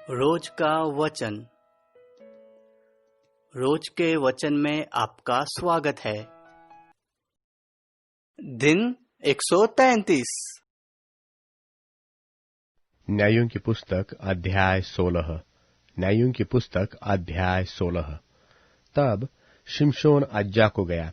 रोज का वचन। रोज के वचन में आपका स्वागत है। दिन 133। न्यायों की पुस्तक अध्याय 16। न्यायों की पुस्तक अध्याय 16। तब शिमशोन अज्जा को गया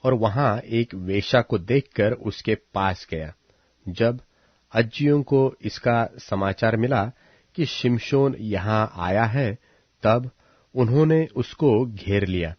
और वहां एक वेश्या को देखकर उसके पास गया। जब अज्जियों को इसका समाचार मिला कि शिमशोन यहां आया है, तब उन्होंने उसको घेर लिया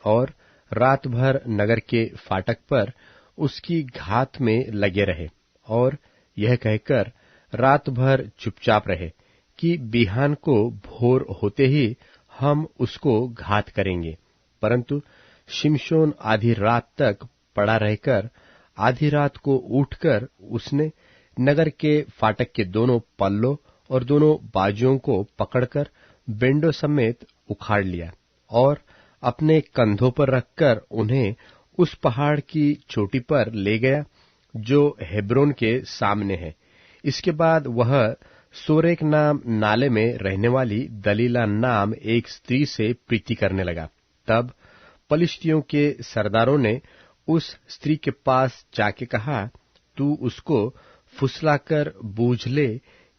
और रात भर नगर के फाटक पर उसकी घात में लगे रहे और यह कहकर रात भर चुपचाप रहे कि बिहान को भोर होते ही हम उसको घात करेंगे। परंतु शिमशोन आधी रात तक पड़ा रहकर आधी रात को उठकर उसने नगर के फाटक के दोनों पल्लों और दोनों बाजुओं को पकड़कर बेंडों समेत उखाड़ लिया और अपने कंधों पर रखकर उन्हें उस पहाड़ की चोटी पर ले गया जो हेब्रोन के सामने है। इसके बाद वह सोरेक नाम नाले में रहने वाली दलीला नाम एक स्त्री से प्रीति करने लगा। तब पलिश्तियों के सरदारों ने उस स्त्री के पास जाके कहा, तू उसको फुसलाकर बूझ ले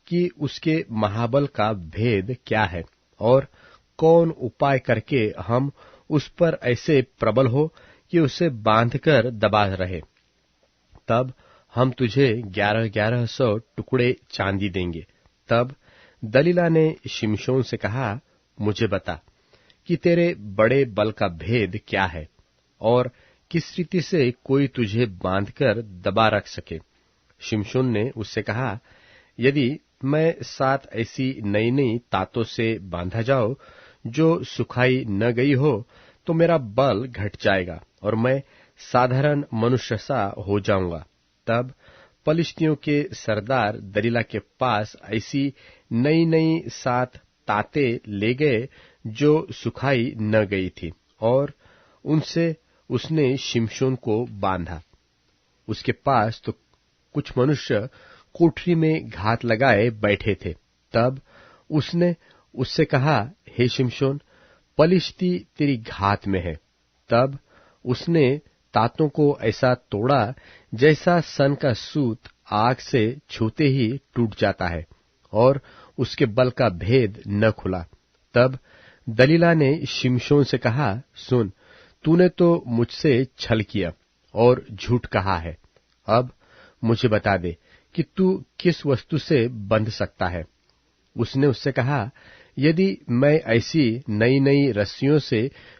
कि उसके महाबल का भेद क्या है और कौन उपाय करके हम उस पर ऐसे प्रबल हो कि उसे बांधकर दबा रहे। तब हम तुझे 1100 टुकड़े चांदी देंगे। तब दलीला ने शिमशोन से कहा, मुझे बता कि तेरे बड़े बल का भेद क्या है और किस रीति से कोई तुझे बांधकर दबा रख सके। शिमशोन ने उससे कहा, यदि मैं 7 ऐसी नई नई तातों से बांधा जाऊं जो सुखाई न गई हो, तो मेरा बल घट जाएगा और मैं साधारण मनुष्य सा हो जाऊंगा। तब पलिश्तियों के सरदार दलीला के पास ऐसी नई नई 7 ताते ले गए जो सुखाई न गई थी और उनसे उसने शिमशोन को बांधा। उसके पास तो कुछ मनुष्य कोठरी में घात लगाए बैठे थे। तब उसने उससे कहा, हे शिमशोन, पलिश्ती तेरी घात में है। तब उसने तातों को ऐसा तोड़ा जैसा सन का सूत आग से छूते ही टूट जाता है और उसके बल का भेद न खुला। तब दलीला ने शिमशोन से कहा, सुन, तूने तो मुझसे छल किया और झूठ कहा है। अब मुझे बता दे कि तू किस वस्तु से बंध सकता है। उसने उससे कहा, यदि मैं ऐसी नई नई रस्सियों से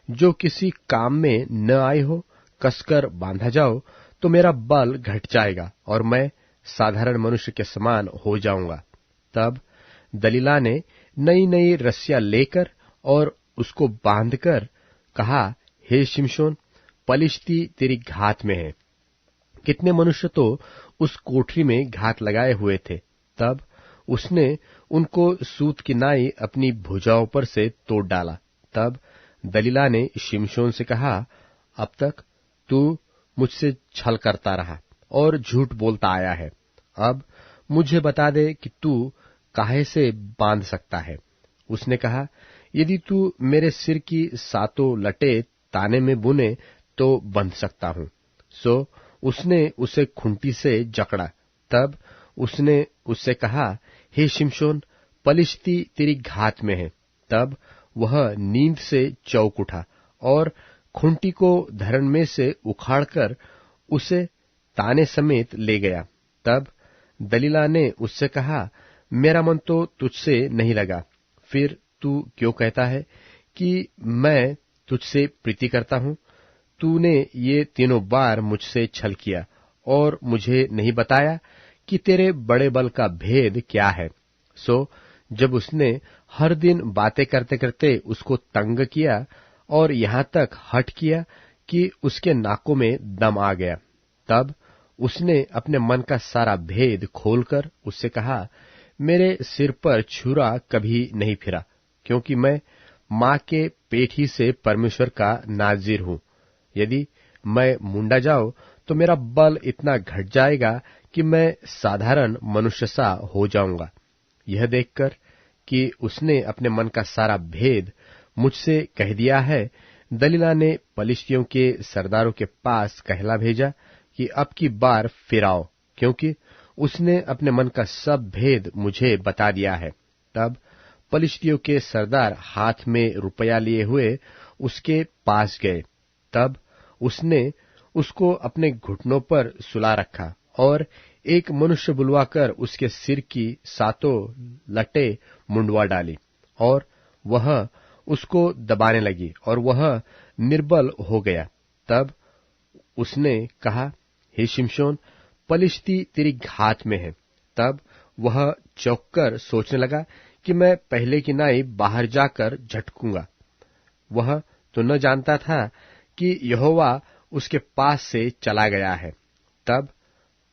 जो किसी काम में न आई हो कसकर बांधा जाओ, तो मेरा बल घट जाएगा और मैं साधारण मनुष्य के समान हो जाऊंगा। तब दलीला ने नई नई रस्सियां लेकर और उसको बांधकर कहा, हे शिमशोन, पलिश्ती तेरी घात में है। कितने मनुष्य तो उस कोठरी में घात लगाए हुए थे। तब उसने उनको सूत की नाई अपनी भुजाओं पर से तोड़ डाला। तब दलीला ने शिमशोन से कहा, अब तक तू मुझसे छल करता रहा और झूठ बोलता आया है। अब मुझे बता दे कि तू काहे से बांध सकता है। उसने कहा, यदि तू मेरे सिर की 7 लटे ताने में बुने तो बंध सकता हूं। सो उसने उसे खुंटी से जकड़ा। तब उसने उससे कहा, हे शिमशोन, पलिश्ती तेरी घात में है। तब वह नींद से चौंक उठा और खुंटी को धरण में से उखाड़कर उसे ताने समेत ले गया। तब दलीला ने उससे कहा, मेरा मन तो तुझसे नहीं लगा, फिर तू क्यों कहता है कि मैं तुझसे प्रीति करता हूं? तूने ये तीनों बार मुझसे छल किया और मुझे नहीं बताया कि तेरे बड़े बल का भेद क्या है। सो जब उसने हर दिन बातें करते करते उसको तंग किया और यहां तक हठ किया कि उसके नाकों में दम आ गया, तब उसने अपने मन का सारा भेद खोलकर उससे कहा, मेरे सिर पर छुरा कभी नहीं फिरा, क्योंकि मैं मां के पेट ही से परमेश्वर का नाजिर हूं। यदि मैं मुंडा जाऊं तो मेरा बल इतना घट जाएगा कि मैं साधारण मनुष्य सा हो जाऊंगा। यह देखकर कि उसने अपने मन का सारा भेद मुझसे कह दिया है, दलीला ने पलिश्तियों के सरदारों के पास कहला भेजा कि अब की बार फिर आओ, क्योंकि उसने अपने मन का सब भेद मुझे बता दिया है। तब पलिश्तियों के सरदार हाथ में रुपया लिए हुए उसके पास गए। तब उसने उसको अपने घुटनों पर सुला रखा और एक मनुष्य बुलवाकर उसके सिर की सातों लटें मुंडवा डाली, और वह उसको दबाने लगी और वह निर्बल हो गया। तब उसने कहा, हे शिमशोन, पलिश्ती तेरी घात में है। तब वह चौंककर सोचने लगा कि मैं पहले की नाई बाहर जाकर झटकूंगा। वह तो न जानता था कि यहोवा उसके पास से चला गया है। तब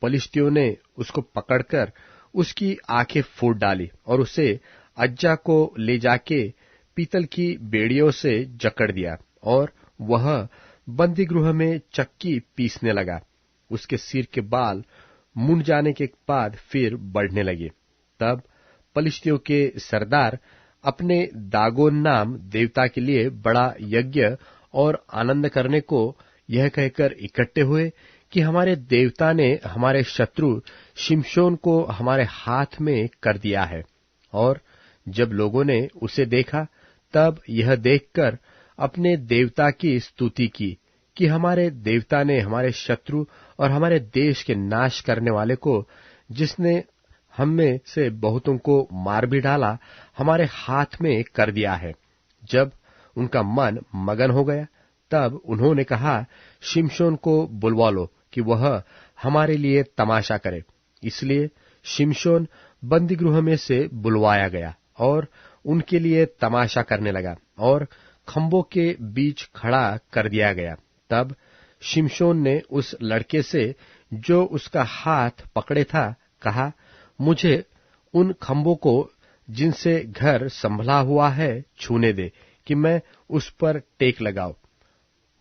पलिश्तियों ने उसको पकड़कर उसकी आंखें फूट डाली और उसे अज्जा को ले जाके पीतल की बेड़ियों से जकड़ दिया, और वह बंदीगृह में चक्की पीसने लगा। उसके सिर के बाल मुंड जाने के बाद फिर बढ़ने लगे। तब पलिश्तियों के सरदार अपने दागोन नाम देवता के लिए बड़ा यज्ञ और आनंद करने को यह कहकर इकट्ठे हुए कि हमारे देवता ने हमारे शत्रु शिमशोन को हमारे हाथ में कर दिया है। और जब लोगों ने उसे देखा, तब यह देखकर अपने देवता की स्तुति की कि हमारे देवता ने हमारे शत्रु और हमारे देश के नाश करने वाले को, जिसने हम में से बहुतों को मार भी डाला, हमारे हाथ में कर दिया है। जब उनका मन मगन हो गया, तब उन्होंने कहा, शिमशोन को बुलवा लो कि वह हमारे लिए तमाशा करे। इसलिए शिमशोन बंदीगृह में से बुलवाया गया और उनके लिए तमाशा करने लगा और खंभों के बीच खड़ा कर दिया गया। तब शिमशोन ने उस लड़के से, जो उसका हाथ पकड़े था, कहा, मुझे उन खंभों को जिनसे घर संभला हुआ है छूने दे कि मैं उस पर टेक लगाऊं।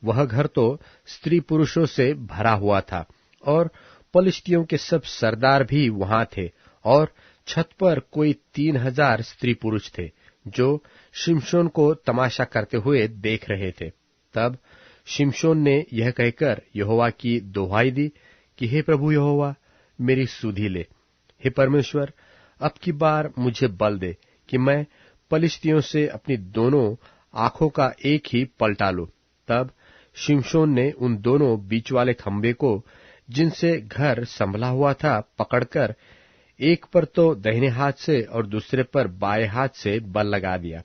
वह घर तो स्त्री पुरुषों से भरा हुआ था और पलिश्तियों के सब सरदार भी वहां थे, और छत पर कोई 3000 स्त्री पुरुष थे जो शिमशोन को तमाशा करते हुए देख रहे थे। तब शिमशोन ने यह कहकर यहोवा की दोहाई दी कि हे प्रभु यहोवा, मेरी सुधि ले। हे परमेश्वर, अब की बार मुझे बल दे कि मैं पलिश्तियों से अपनी दोनों आंखों का एक ही पलटा लूं। तब शिमशोन ने उन दोनों बीच वाले खंभे को, जिनसे घर संभला हुआ था, पकड़कर एक पर तो दाहिने हाथ से और दूसरे पर बाएं हाथ से बल लगा दिया।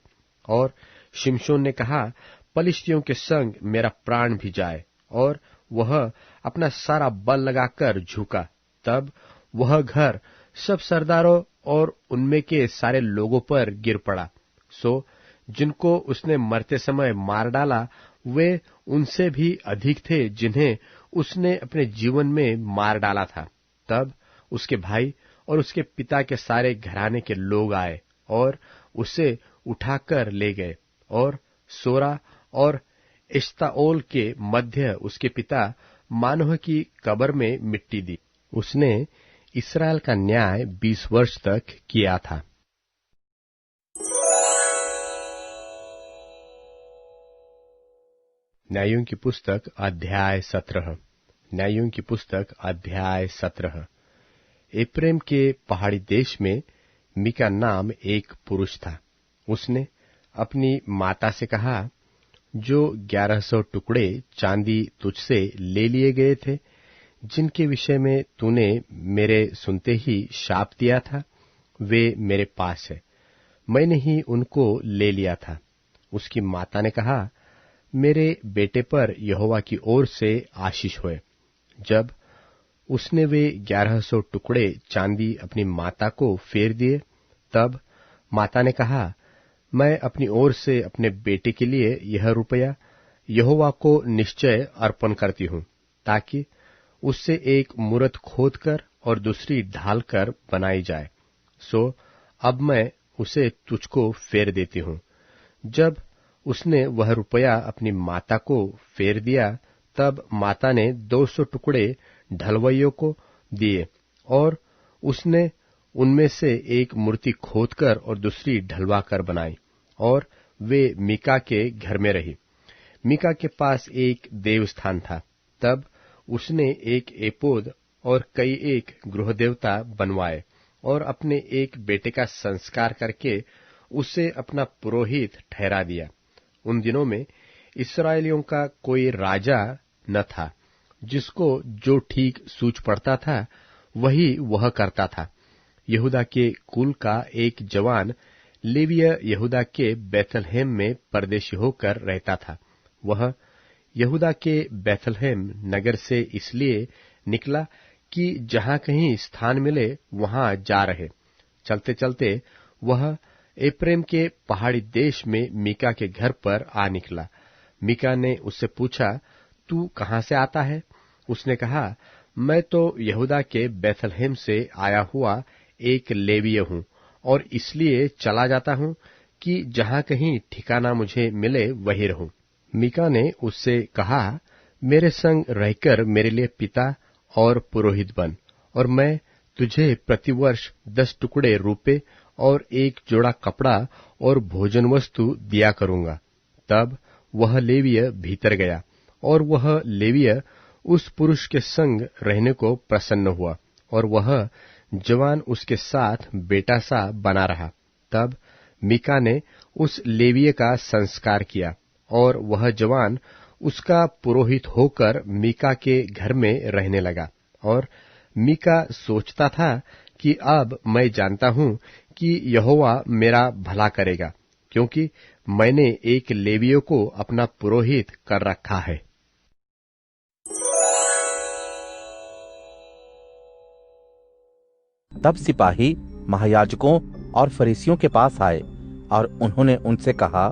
और शिमशोन ने कहा, पलिश्तियों के संग मेरा प्राण भी जाए। और वह अपना सारा बल लगाकर झुका। तब वह घर सब सरदारों और उनमें के सारे लोगों पर गिर पड़ा। सो जिनको उसने मरते समय मार डाला, वे उनसे भी अधिक थे जिन्हें उसने अपने जीवन में मार डाला था। तब उसके भाई और उसके पिता के सारे घराने के लोग आए और उसे उठाकर ले गए और सोरा और एश्ताओल के मध्य उसके पिता मानोह की कब्र में मिट्टी दी। उसने इस्राएल का न्याय 20 वर्ष तक किया था। न्यायों की पुस्तक अध्याय 17। न्यायों की पुस्तक अध्याय 17। एप्रेम के पहाड़ी देश में मीका नाम एक पुरुष था। उसने अपनी माता से कहा, जो 1100 टुकड़े चांदी तुझसे ले लिए गए थे, जिनके विषय में तूने मेरे सुनते ही शाप दिया था, वे मेरे पास है। मैंने ही उनको ले लिया था। उसकी माता ने कहा, मेरे बेटे पर यहोवा की ओर से आशीष होए। जब उसने वे 1100 टुकड़े चांदी अपनी माता को फेर दिए, तब माता ने कहा, मैं अपनी ओर से अपने बेटे के लिए यह रुपया यहोवा को निश्चय अर्पण करती हूं, ताकि उससे एक मूरत खोदकर और दूसरी ढालकर बनाई जाए। सो अब मैं उसे तुझको फेर देती हूं। जब उसने वह रुपया अपनी माता को फेर दिया, तब माता ने 200 टुकड़े ढलवइयों को दिए और उसने उनमें से एक मूर्ति खोदकर और दूसरी ढलवा कर बनाई, और वे मीका के घर में रही। मीका के पास एक देवस्थान था। तब उसने एक एपोद और कई एक गृहदेवता बनवाए और अपने एक बेटे का संस्कार करके उसे अपना पुरोहित ठहरा दिया। उन दिनों में इस्राएलियों का कोई राजा न था, जिसको जो ठीक सूझ पड़ता था वही वह करता था। यहूदा के कुल का एक जवान लेवीय यहूदा के बैतलहम में परदेशी होकर रहता था। वह यहूदा के बैतलहम नगर से इसलिए निकला कि जहां कहीं स्थान मिले वहां जा रहे। चलते चलते वह एप्रेम के पहाड़ी देश में मीका के घर पर आ निकला। मीका ने उससे पूछा, तू कहां से आता है? उसने कहा, मैं तो यहूदा के बैतलहम से आया हुआ एक लेवीय हूं और इसलिए चला जाता हूं कि जहां कहीं ठिकाना मुझे मिले वही रहूं। मीका ने उससे कहा, मेरे संग रहकर मेरे लिए पिता और पुरोहित बन, और मैं तुझे प्रतिवर्ष 10 टुकड़े रूपे और एक जोड़ा कपड़ा और भोजन वस्तु दिया करूंगा। तब वह लेवीय भीतर गया, और वह लेवीय उस पुरुष के संग रहने को प्रसन्न हुआ, और वह जवान उसके साथ बेटा सा बना रहा। तब मीका ने उस लेवीय का संस्कार किया, और वह जवान उसका पुरोहित होकर मीका के घर में रहने लगा। और मीका सोचता था कि अब मैं जानता हूं कि यहोवा मेरा भला करेगा, क्योंकि मैंने एक लेवीय को अपना पुरोहित कर रखा है। तब सिपाही महायाजकों और फरीसियों के पास आए और उन्होंने उनसे कहा,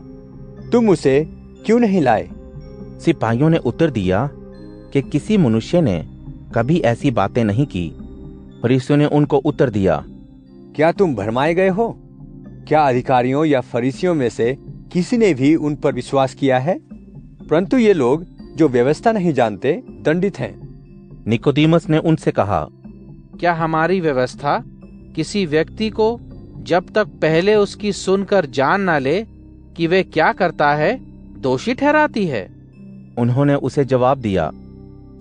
तुम उसे क्यों नहीं लाए? सिपाहियों ने उत्तर दिया कि किसी मनुष्य ने कभी ऐसी बातें नहीं की। फरीसियों ने उनको उत्तर दिया, क्या तुम भरमाए गए हो? क्या अधिकारियों या फरीसियों में से किसी ने भी उन पर विश्वास किया है? परंतु ये लोग जो व्यवस्था नहीं जानते दंडित हैं। निकोदेमस ने उनसे कहा, क्या हमारी व्यवस्था किसी व्यक्ति को जब तक पहले उसकी सुनकर जान ना ले कि वे क्या करता है, दोषी ठहराती है? उन्होंने उसे जवाब दिया,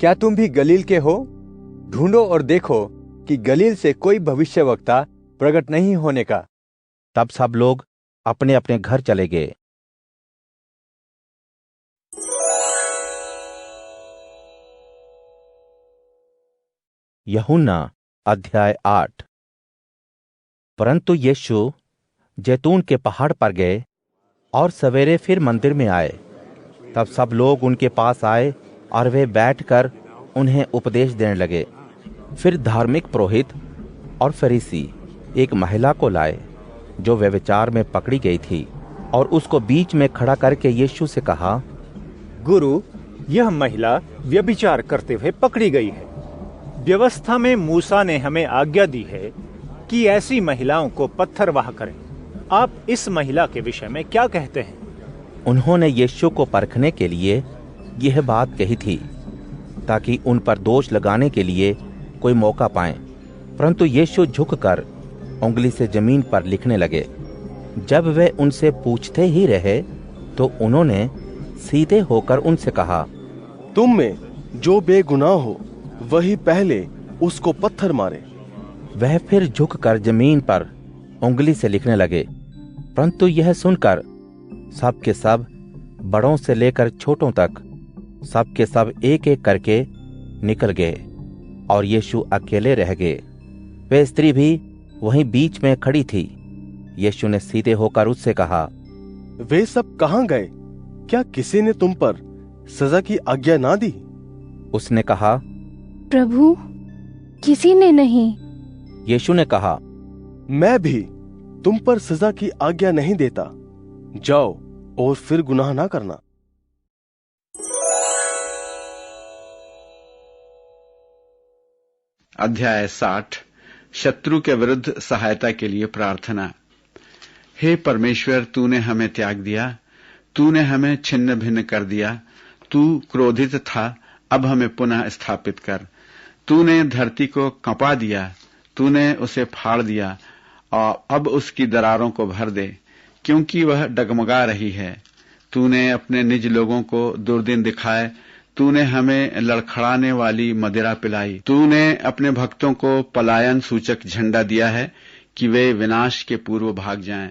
क्या तुम भी गलील के हो? ढूंढो और देखो कि गलील से कोई भविष्यवक्ता प्रकट नहीं होने का। तब सब लोग अपने अपने घर चले गए। यूहन्ना अध्याय 8। परंतु यीशु जैतून के पहाड़ पर गए और सवेरे फिर मंदिर में आए। तब सब लोग उनके पास आए और वे बैठकर उन्हें उपदेश देने लगे। फिर धार्मिक पुरोहित और फरीसी एक महिला को लाए जो व्यभिचार में पकड़ी गई थी, और उसको बीच में खड़ा करके यीशु से कहा, गुरु, यह महिला व्यभिचार करते हुए पकड़ी गई है। व्यवस्था में मूसा ने हमें आज्ञा दी है कि ऐसी महिलाओं को पत्थरवाह करें। आप इस महिला के विषय में क्या कहते हैं? उन्होंने यीशु को परखने के लिए यह बात कही थी ताकि उन पर दोष लगाने के लिए कोई मौका पाएं। परंतु यीशु झुककर उंगली से जमीन पर लिखने लगे। जब वे उनसे पूछते ही रहे तो उन्होंने सीधे होकर उनसे कहा, तुम में जो बेगुनाह हो वही पहले उसको पत्थर मारे। वह फिर झुककर जमीन पर उंगली से लिखने लगे। परंतु यह सुनकर सब के सब, बड़ों से लेकर छोटों तक, सब के सब एक एक करके निकल गए और यीशु अकेले रह गए। वे स्त्री भी वहीं बीच में खड़ी थी। यीशु ने सीधे होकर उससे कहा, वे सब कहां गए? क्या किसी ने तुम पर सजा की आज्ञा ना दी? उसने कहा, प्रभु, किसी ने नहीं। यीशु ने कहा, मैं भी तुम पर सजा की आज्ञा नहीं देता। जाओ और फिर गुनाह ना करना। अध्याय 60। शत्रु के विरुद्ध सहायता के लिए प्रार्थना। हे परमेश्वर, तूने हमें त्याग दिया, तूने हमें छिन्न भिन्न कर दिया। तू क्रोधित था, अब हमें पुनः स्थापित कर। तूने धरती को कंपा दिया, तूने उसे फाड़ दिया और अब उसकी दरारों को भर दे, क्योंकि वह डगमगा रही है। तूने अपने निज लोगों को दुर्दिन दिखाए, तूने हमें लड़खड़ाने वाली मदिरा पिलाई। तूने अपने भक्तों को पलायन सूचक झंडा दिया है कि वे विनाश के पूर्व भाग जाएं।